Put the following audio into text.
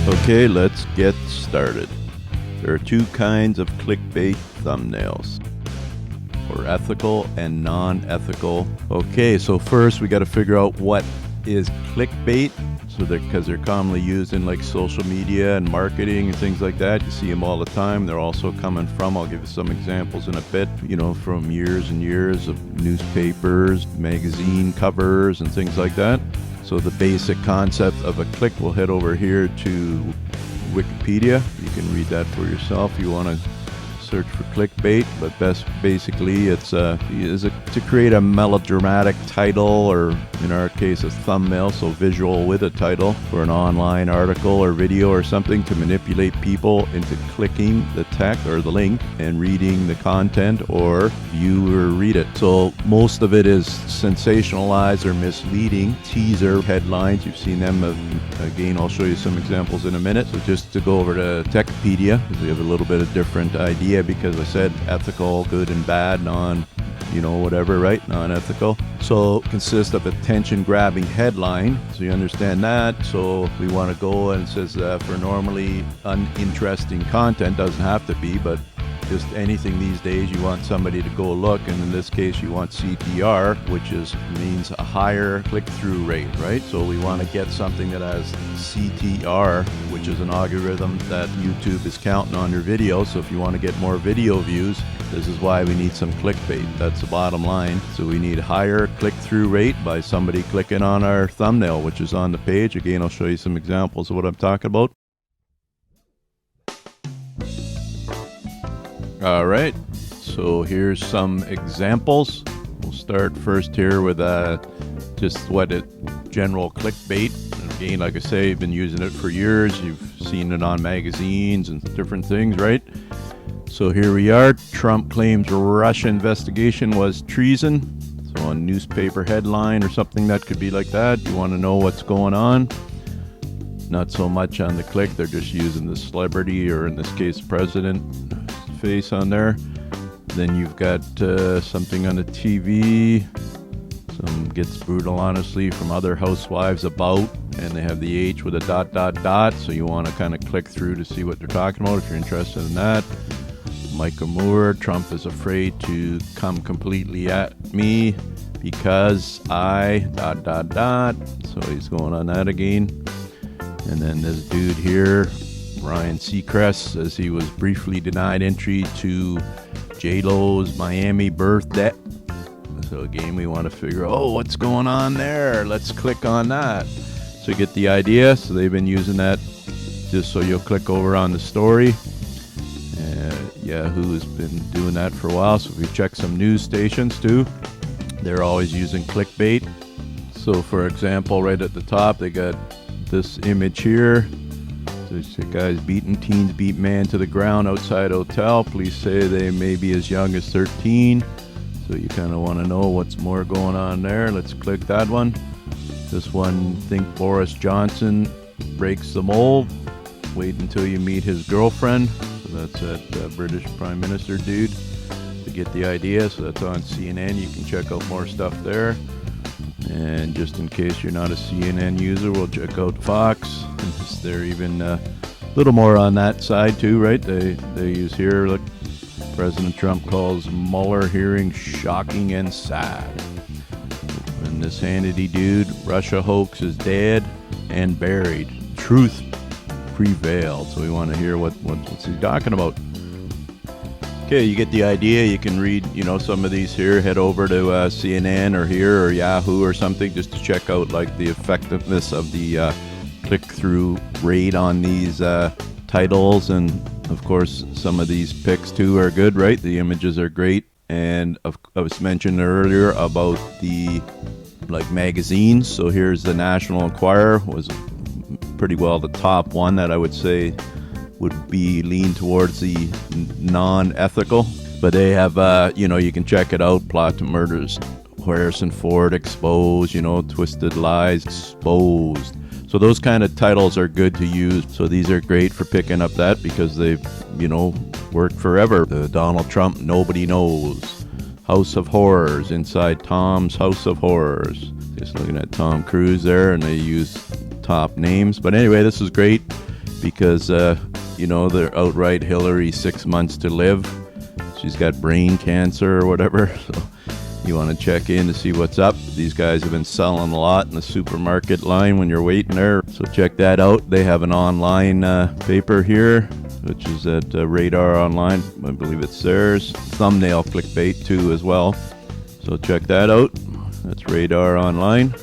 Okay, let's get started. There are two kinds of clickbait thumbnails, or ethical and non-ethical. Okay, so first we got to figure out what is clickbait. So because they're commonly used in like social media and marketing and things like that. You see them all the time. They're also coming from, I'll give you some examples in a bit, from years and years of newspapers, magazine covers and things like that. So the basic concept of a click, we'll head over here to Wikipedia. You can read that for yourself. You want to search for clickbait, but basically it's to create a melodramatic title, or in our case a thumbnail, so visual with a title for an online article or video or something, to manipulate people into clicking the text or the link and reading the content, or view or read it. So most of it is sensationalized or misleading teaser headlines. You've seen them. Again, I'll show you some examples in a minute. So just to go over to Techipedia, because we have a little bit of different idea, because I said ethical, good and bad, whatever, right? Non-ethical. So consists of attention-grabbing headline. So you understand that. So we want to go, and it says for normally uninteresting content, doesn't have to be, but just anything these days, you want somebody to go look, and in this case you want CTR, which means a higher click-through rate, right? So we want to get something that has CTR, which is an algorithm that YouTube is counting on your video. So if you want to get more video views, this is why we need some clickbait. That's the bottom line. So we need higher click-through rate by somebody clicking on our thumbnail, which is on the page. Again, I'll show you some examples of what I'm talking about. All right, so here's some examples. We'll start first here with just general clickbait. And again, like I say, you've been using it for years. You've seen it on magazines and different things, right? So here we are. Trump claims Russia investigation was treason. So a newspaper headline or something that could be like that. You want to know what's going on. Not so much on the click. They're just using the celebrity, or in this case, president face on there. Then you've got something on the TV. Some gets brutal, honestly, from other housewives about, and they have the H with a ... So you want to kind of click through to see what they're talking about if you're interested in that. Michael Moore, Trump is afraid to come completely at me because I ... So he's going on that again. And then this dude here, Ryan Seacrest, says he was briefly denied entry to J-Lo's Miami birthday. So again, we want to figure out, what's going on there? Let's click on that. So you get the idea. So they've been using that just so you'll click over on the story. Yahoo has been doing that for a while. So if you check some news stations too, they're always using clickbait. So for example, right at the top, they got this image here. So guys teens beat man to the ground outside hotel. Police say they may be as young as 13. So you kind of want to know what's more going on there. Let's click that one. This one, think Boris Johnson breaks the mold. Wait until you meet his girlfriend. So that's that British Prime Minister dude. To get the idea. So that's on CNN. You can check out more stuff there. And just in case you're not a CNN user, we'll check out Fox. They're even a little more on that side too, right? They use here, look, President Trump calls Mueller hearing shocking and sad. And this Hannity dude, Russia hoax is dead and buried. Truth prevailed. So we want to hear what's he talking about. Okay, you get the idea. You can read, some of these here. Head over to CNN or here or Yahoo or something, just to check out like the effectiveness of the click-through rate on these titles. And of course, some of these pics too are good, right? The images are great. And I was mentioned earlier about the magazines. So here's the National Enquirer, was pretty well the top one that I would say would be lean towards the non-ethical, but they have you can check it out. Plot to murders Harrison Ford exposed, twisted lies exposed. So those kind of titles are good to use. So these are great for picking up that, because they've worked forever. The Donald Trump nobody knows, House of Horrors, inside Tom's House of Horrors. Just looking at Tom Cruise there, and they use top names. But anyway, this is great. because you know, they're outright Hillary 6 months to live. She's got brain cancer or whatever. So you want to check in to see what's up. These guys have been selling a lot in the supermarket line when you're waiting there. So check that out. They have an online paper here, which is at Radar Online. I believe it's theirs. Thumbnail clickbait too as well. So check that out. That's Radar Online.